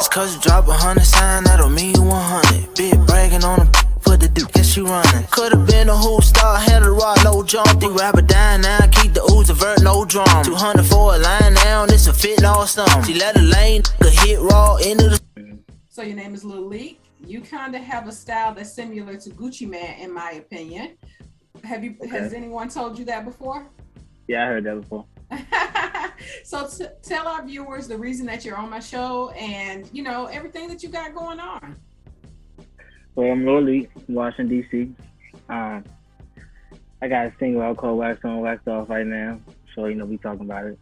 Just cause you drop 100 sign, that don't mean you 100. Big bragging on them, put the dick, guess she running. Could've been a hoop star, had a rock, no jump. The rapper dying now, keep the ooze avert, no drum. 200 for a line now, this a fit all stump. She let a lane, hit raw into the. So your name is Lil Leek. You kind of have a style that's similar to Gucci Man, in my opinion. Has anyone told you that before? Yeah, I heard that before. So tell our viewers the reason that you're on my show and, you know, everything that you got going on. Well, I'm Lil Leek from Washington, D.C. I got a single out called Wax On, Wax Off right now. So, you know, we talking about it.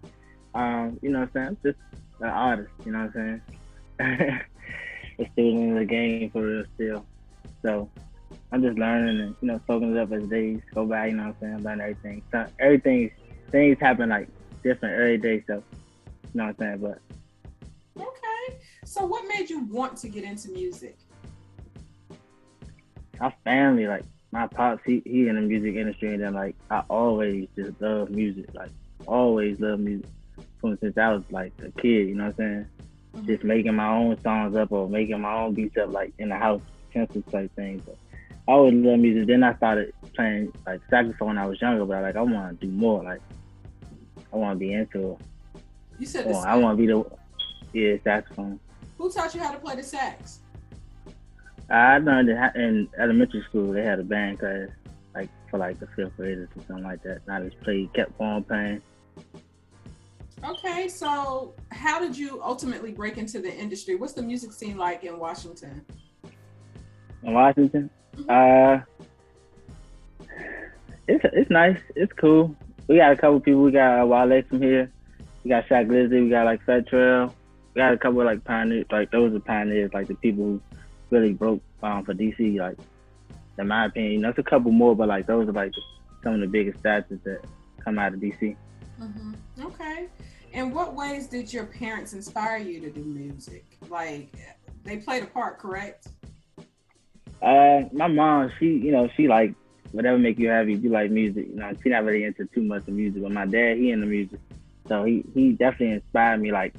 You know what I'm saying? I'm just an artist, you know what I'm saying? A student in the game for real still. So I'm just learning and, you know, soaking it up as days go by, you know what I'm saying? Learning everything. So things happen like different every day, so you know what I'm saying? But okay. So what made you want to get into music? My family, like my pops, he in the music industry, and then like I always just love music, like always love music from since I was like a kid, you know what I'm saying? Mm-hmm. Just making my own songs up or making my own beats up like in the house, pencil type things. But I always love music. Then I started playing like saxophone when I was younger, but like I want to do more, like I want to be into it. You said I want to be the saxophone. Who taught you how to play the sax? I learned it in elementary school. They had a band class, like for like the fifth graders or something like that. And I just kept on playing. Okay, so how did you ultimately break into the industry? What's the music scene like in Washington? In Washington, it's nice. It's cool. We got a couple people. We got Wale from here. We got Shaq Lizzy. We got like Fat Trail. We got a couple of like pioneers. Like those are pioneers, like the people who really broke for DC. Like in my opinion, there's a couple more, but like those are like some of the biggest statues that come out of DC. Mm-hmm. Okay. In what ways did your parents inspire you to do music? Like they played a part, correct? My mom, she like whatever make you happy. If you like music, you know, she not really into too much of music. But my dad, he into music, so he definitely inspired me. Like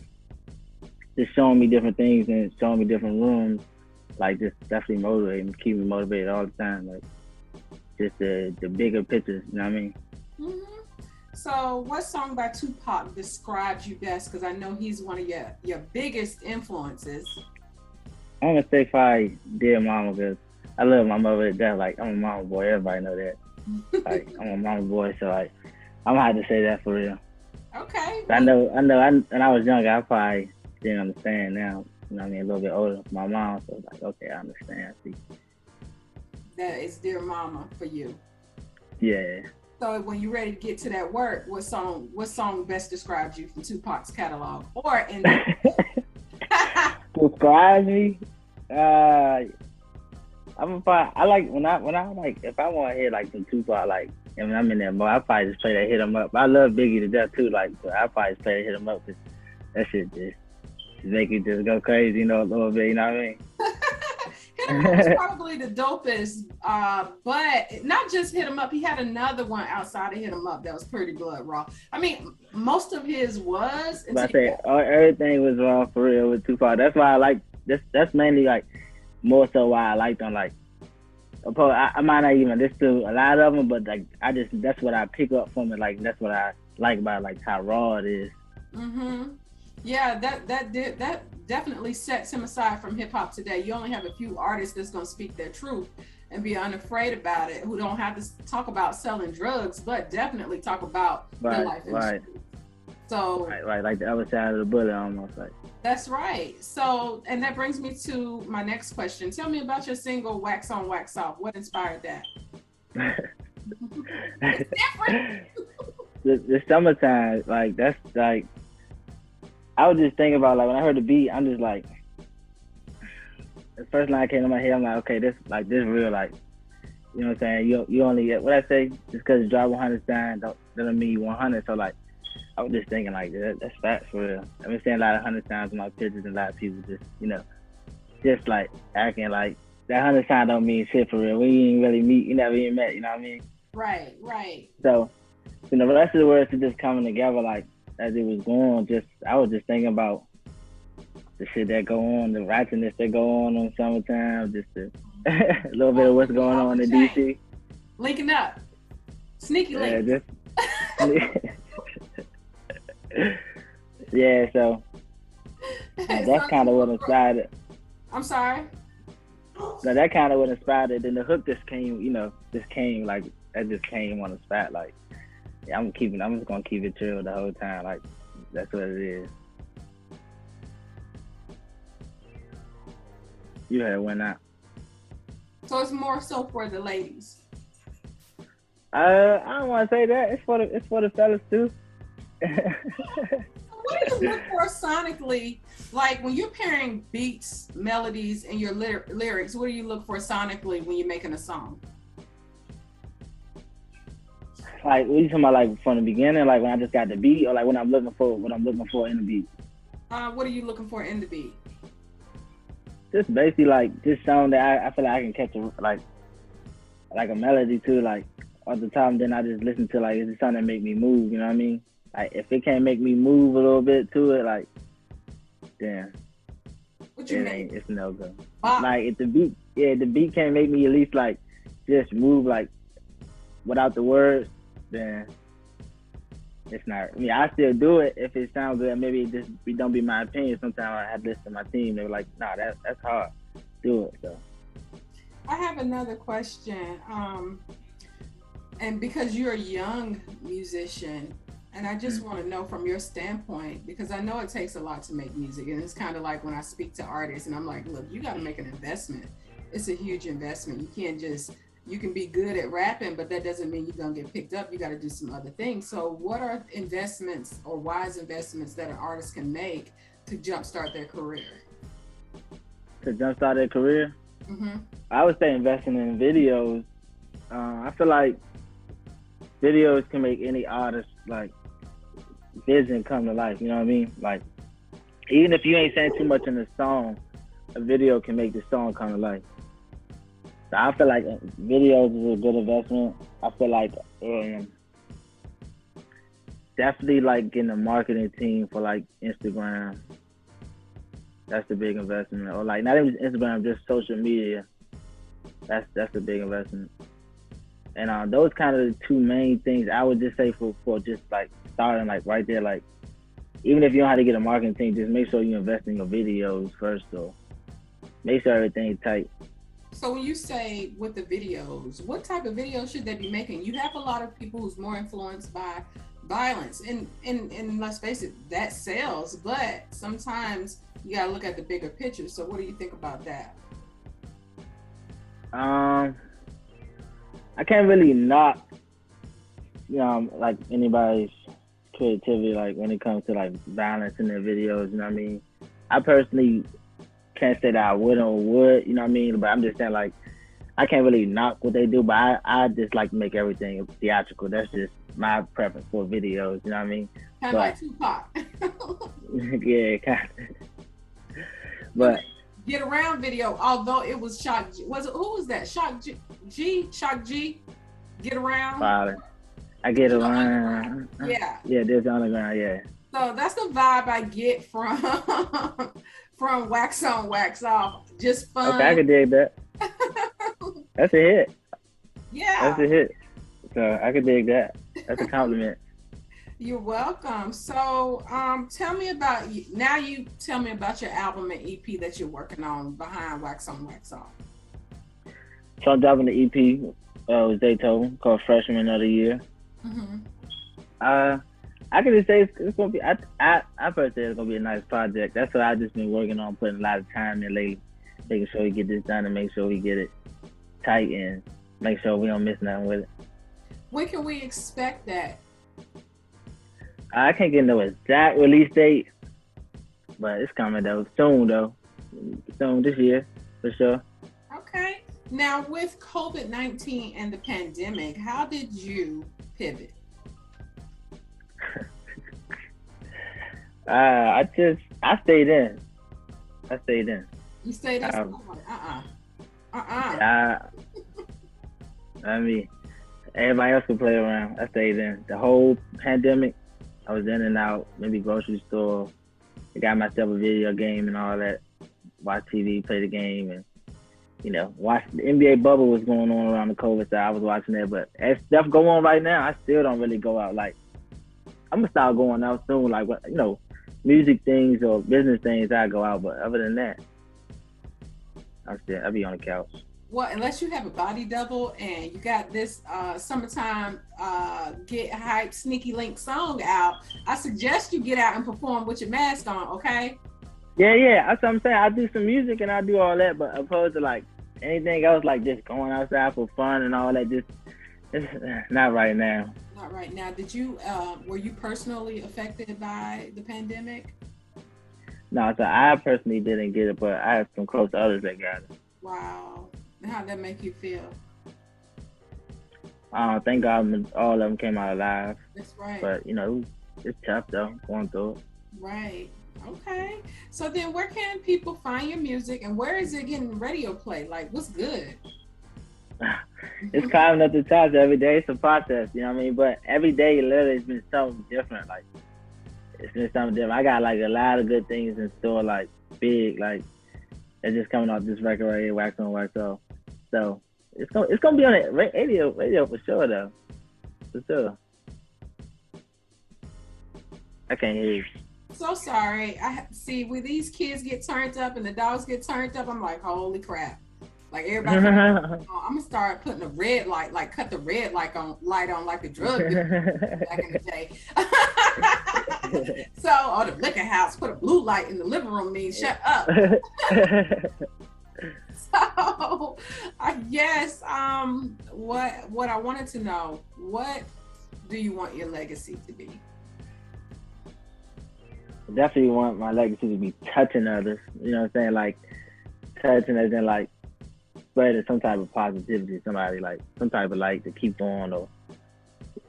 just showing me different things and showing me different rooms. Like just definitely motivated me, keep me motivated all the time. Like just the bigger pictures, you know what I mean? Mm-hmm. So what song by Tupac describes you best? Because I know he's one of your biggest influences. I'm gonna say probably Dear Mama, because I love my mother to death. Like I'm a mama boy, everybody know that. Like I'm a mama boy, so like I'm gonna have to say that for real. Okay. I know. When I was younger, I probably didn't understand. Now, you know what I mean, a little bit older. My mom, so like, okay, I understand. See. That is Dear Mama for you. Yeah. So when you're ready to get to that work, what song best describes you from Tupac's catalog? Or in describe me? I like when I like if I want to hear like some Tupac, like and when I'm in that mode, I probably just play that Hit 'Em Up. I love Biggie to death too, like but I probably just play that Hit 'Em Up because that shit just make you just go crazy, you know, a little bit, you know what I mean? Hit 'Em Up was probably the dopest, but not just Hit 'Em Up. He had another one outside of Hit 'Em Up that was pretty blood raw. I mean, most of his was. But I say everything was raw for real with Tupac. That's why I like this. That's mainly like more so why I like them. Like, I might not even listen to a lot of them, but like that's what I pick up from it. Like that's what I like about like how raw it is. Mm-hmm. Yeah, that definitely sets him aside from hip hop today. You only have a few artists that's gonna speak their truth and be unafraid about it, who don't have to talk about selling drugs, but definitely talk about their life. Right. So right, like the other side of the bullet, almost like. That's right. So, and that brings me to my next question. Tell me about your single "Wax On, Wax Off." What inspired that? It's different. the summertime, like that's like. I was just thinking about like when I heard the beat, I'm just like, the first line came to my head. I'm like, okay, this real, like, you know what I'm saying? You only get what I say. Just because you drive 100 times doesn't mean you 100. So like, I was just thinking like that's facts for real. I've been saying a lot of 100 times in my pictures, and a lot of people just just like acting like that 100 times don't mean shit for real. We ain't really meet, you never even met. You know what I mean? Right. So, the rest of the words are just coming together like. As it was going, I was just thinking about the shit that go on, the ratchetness that go on summertime, just a little bit of what's going on in DC. Linking up. Sneaky link. Yeah, yeah, so that's kind of what inspired it. I'm sorry? No, that kind of what inspired it. Then the hook just came on the spot. Like, yeah, I'm just gonna keep it chill the whole time. Like, that's what it is. You had went out. So it's more so for the ladies. I don't want to say that. It's for the fellas too. What do you look for sonically? Like when you're pairing beats, melodies, and your lyrics, what do you look for sonically when you're making a song? Like, what are you talking about? Like from the beginning, like when I just got the beat, or like what I'm looking for in the beat? What are you looking for in the beat? Just basically like this song that I feel like I can catch like a melody to, like at the time. Then I just listen to like, is it something that make me move? You know what I mean? Like if it can't make me move a little bit to it, like damn, What you mean? It's no good. Wow. Like if the beat can't make me at least like just move like without the words, then it's not. I mean, I still do it if it sounds good. Maybe it don't be my opinion. Sometimes I have to listen to my team. They're like, nah, that's hard. Do it. So I have another question. And because you're a young musician, and I just want to know from your standpoint, because I know it takes a lot to make music, and it's kind of like when I speak to artists, and I'm like, look, you got to make an investment. It's a huge investment. You can be good at rapping, but that doesn't mean you're going to get picked up. You got to do some other things. So what are investments or wise investments that an artist can make to jumpstart their career? To jumpstart their career? Mm-hmm. I would say investing in videos. I feel like videos can make any artist like vision come to life. You know what I mean? Like even if you ain't saying too much in the song, a video can make the song come to life. So I feel like videos is a good investment. I feel like definitely like getting a marketing team for like Instagram. That's the big investment. Or like not even Instagram, just social media. That's a big investment. And those kind of the two main things I would just say for just like starting like right there. Like even if you don't know how to get a marketing team, just make sure you invest in your videos first. So make sure everything's tight. So when you say with the videos, what type of videos should they be making? You have a lot of people who's more influenced by violence, and let's face it, that sells. But sometimes you gotta look at the bigger picture. So what do you think about that? I can't really knock, like anybody's creativity, like when it comes to like violence in their videos. You know what I mean? I personally can't say that I would or would, you know what I mean? But I'm just saying, like, I can't really knock what they do, but I just like to make everything theatrical. That's just my preference for videos, you know what I mean? Kind of like Tupac. Yeah, kind of. But Get Around video, although it was Shock G. Who was that? Shock G? Get Around? I get around. Yeah. Yeah, there's underground, yeah. So that's the vibe I get from Wax On, Wax Off. Just fun. Okay, I can dig that. That's a hit. Yeah. That's a hit. So I can dig that. That's a compliment. You're welcome. So tell me about your album and EP that you're working on behind Wax On, Wax Off. So I'm dropping the EP with Zaytoven called Freshman of the Year. Mm-hmm. I can just say it's gonna be. I personally say it's gonna be a nice project. That's what I've just been working on, putting a lot of time in lately, making sure we get this done and make sure we get it tight and make sure we don't miss nothing with it. When can we expect that? I can't get no exact release date, but it's coming though. Soon this year for sure. Okay. Now with COVID-19 and the pandemic, how did you pivot? I stayed in. You stayed in? I mean, everybody else could play around. I stayed in. The whole pandemic, I was in and out, maybe grocery store, I got myself a video game and all that. Watch TV, play the game, and watch the NBA bubble was going on around the COVID side. I was watching that, but as stuff go on right now, I still don't really go out. Like I'm gonna start going out soon. Like music things or business things, I go out. But other than that, I'll be on the couch. Well, unless you have a body double and you got this summertime get hype sneaky link song out, I suggest you get out and perform with your mask on, okay? Yeah, that's what I'm saying. I do some music and I do all that, but opposed to like anything else, like just going outside for fun and all that, it's not right now. Not right now. Did you were you personally affected by the pandemic? No, so I personally didn't get it, but I have some close others that got it. Wow. How'd that make you feel? Thank God all of them came out alive. That's right. But it's tough though, going through it. Right. Okay. So then where can people find your music and where is it getting radio play? Like what's good? It's climbing up the charts every day. It's a process, you know what I mean? But every day literally it's been something different. Like it's been something different. I got like a lot of good things in store, like big, like it's just coming off this record right here, Wax On, Wax Off. So it's gonna be on it radio for sure though. For sure. I can't hear you. So sorry. I see when these kids get turned up and the dogs get turned up, I'm like, holy crap. Like everybody, I'm gonna start putting a red light, like cut the red light on like a drug dealer back in the day. So, or the liquor house, put a blue light in the living room means shut up. So, I guess what I wanted to know, what do you want your legacy to be? Definitely want my legacy to be touching others. You know what I'm saying? Like touching as in like spreading some type of positivity, somebody like some type of light to keep on, or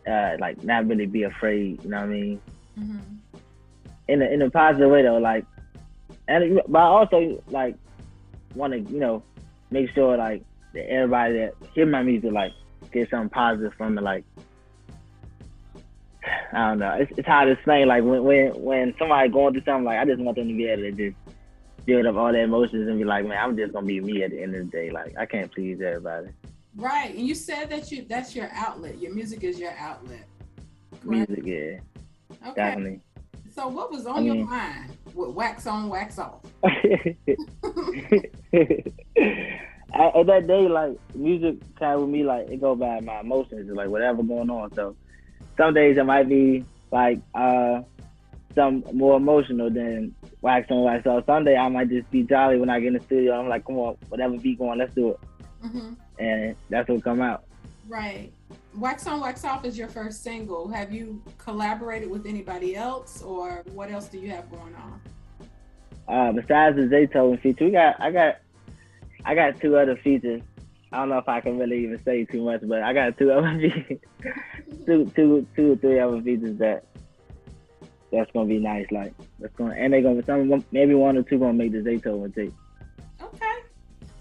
like not really be afraid. You know what I mean? Mm-hmm. In a positive way though, like, and but I also like want to make sure like that everybody that hear my music like get something positive from it. Like I don't know, it's hard to explain. Like when somebody going through something, like I just want them to be able to just build up all their emotions and be like, man, I'm just gonna be me at the end of the day. Like I can't please everybody. Right, and you said that that's your outlet. Your music is your outlet. Correct? Music, yeah, Okay. definitely. So what was on your mind with Wax On, Wax Off? At that day, like music kind of with me, like it go by my emotions, like whatever going on. So some days it might be like some more emotional than Wax On, Wax Off. Some day I might just be jolly when I get in the studio. I'm like, come on, whatever beat going, let's do it. Mm-hmm. And that's what come out. Right. Wax On, Wax Off is your first single. Have you collaborated with anybody else, or what else do you have going on? Besides the Zaytoven feature, I got two other features. I don't know if I can really even say too much, but I got two other features, two or three other features that's gonna be nice. Like maybe one or two gonna make the Zaytoven tape. Okay,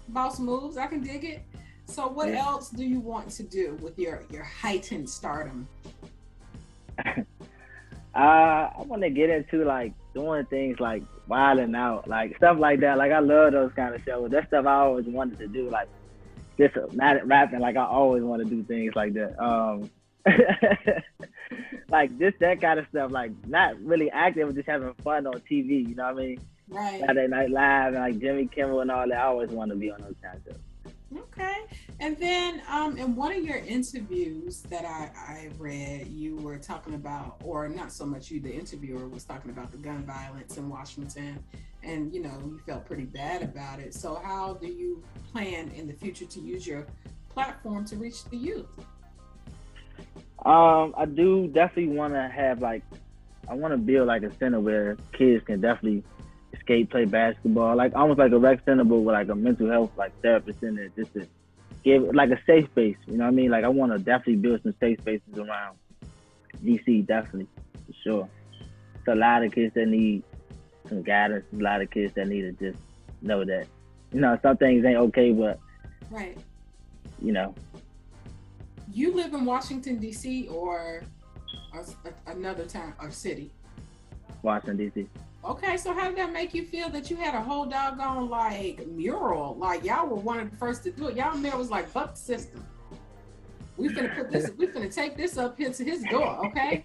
boss moves. I can dig it. So what else do you want to do with your heightened stardom? I want to get into like doing things like wilding out, like stuff like that. Like I love those kind of shows. That's stuff I always wanted to do. Like just not rapping. Like I always want to do things like that. Like just that kind of stuff. Like not really acting, but just having fun on TV. You know what I mean? Right. Saturday Night Live and like Jimmy Kimmel and all that. I always want to be on those kinds of stuff. Okay. And then in one of your interviews that I read, you were talking about, or not so much you, the interviewer was talking about the gun violence in Washington, and you felt pretty bad about it. So how do you plan in the future to use your platform to reach the youth? I do definitely want to have I want to build like a center where kids can definitely skate, play basketball, like almost like a rec center, but with like a mental health like therapist in there, just to give like a safe space. You know what I mean? Like I want to definitely build some safe spaces around DC, definitely, for sure. It's a lot of kids that need some guidance. A lot of kids that need to just know that some things ain't okay, but right. You live in Washington D.C. or another town or city? Washington D.C. Okay, so how did that make you feel that you had a whole doggone like mural? Like y'all were one of the first to do it. Y'all mayor was like, "Buck the system. We finna put this. We finna take this up here to his door." Okay.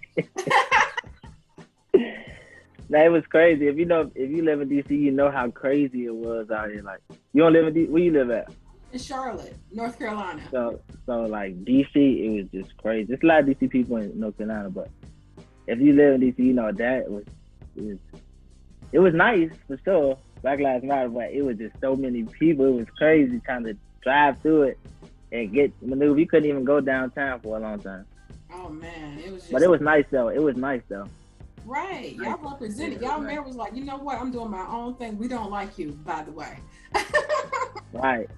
That was crazy. If you live in DC, you know how crazy it was out here. Like, you don't live in DC. Where you live at? In Charlotte, North Carolina. So like DC, it was just crazy. There's a lot of DC people in North Carolina, but if you live in DC, you know that it was nice for sure. Black Lives Matter, but it was just so many people. It was crazy trying to drive through it and get maneuver. You couldn't even go downtown for a long time. Oh man, it was just. But it was nice though. It was nice though. Right, y'all represented. Y'all mayor was like, you know what? I'm doing my own thing. We don't like you, by the way. Right.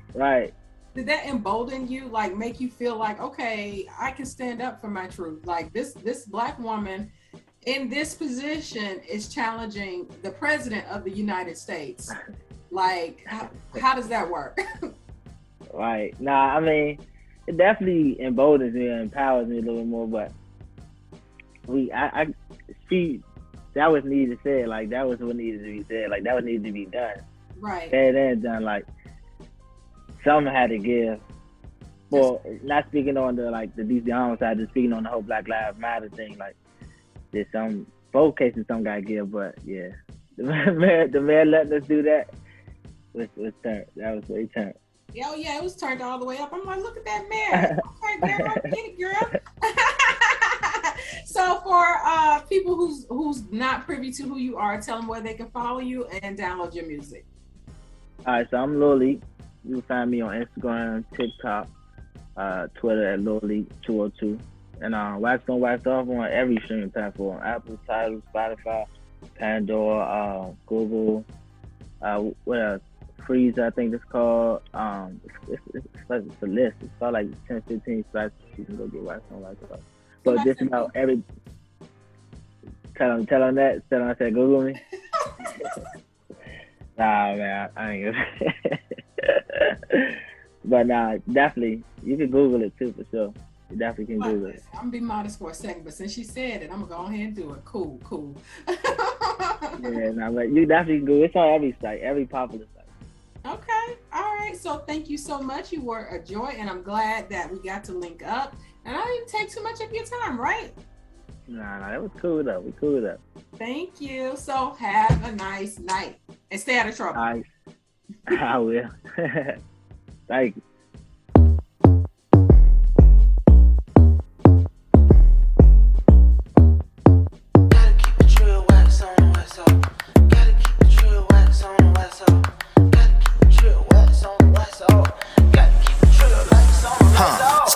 Did that embolden you? Like, make you feel like, okay, I can stand up for my truth. Like this Black woman in this position is challenging the president of the United States. Like, how does that work? Right. Nah, I mean, it definitely emboldens me and empowers me a little bit more. But that was needed to say. Like, that was what needed to be said. Like, that was needed to be done. Right. Said and done. Like, something had to give. Well, not speaking on the DC homicide, just speaking on the whole Black Lives Matter thing. Like, there's both cases some got to give, but yeah, the mayor letting us do that was turned. That was what he turned. Oh yeah, it was turned all the way up. I'm like, look at that mayor. Okay, girl, get it, girl. So for people who's not privy to who you are, tell them where they can follow you and download your music. All right, so I'm Lil Leek. You can find me on Instagram, TikTok, Twitter at Lil Leek 202. And Wax On Wax Off on every streaming platform: Apple, Tidal, Spotify, Pandora, Google, what else? Freeze, I think it's called. It's a list. It's called like 10, 15 spots you can go get Wax On Wax Off. But just about every. Tell them that. Tell them I said Google me. Nah, man, I ain't gonna. But nah, definitely, you can Google it too for sure. You definitely can Google it. I'm gonna be modest for a second, but since she said it, I'm gonna go ahead and do it. Cool. Yeah, nah, but you definitely can Google it. It's on every site, every popular site. Okay, all right. So thank you so much. You were a joy, and I'm glad that we got to link up. And I didn't take too much of your time, right? Nah, it was cool though. We cool up. Thank you. So have a nice night and stay out of trouble. I will. Thank you.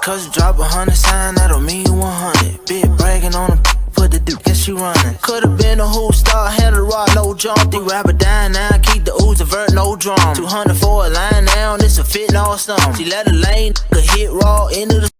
Cause you drop 100 sign, that don't mean you 100. Big bragging on them for the dude, guess she running. Could've been a hoop star, had a rock, no jump. The rapper dying now, keep the ooze avert, no drum. 200 for a line now, this a fit, no something. She let a lane, hit raw into the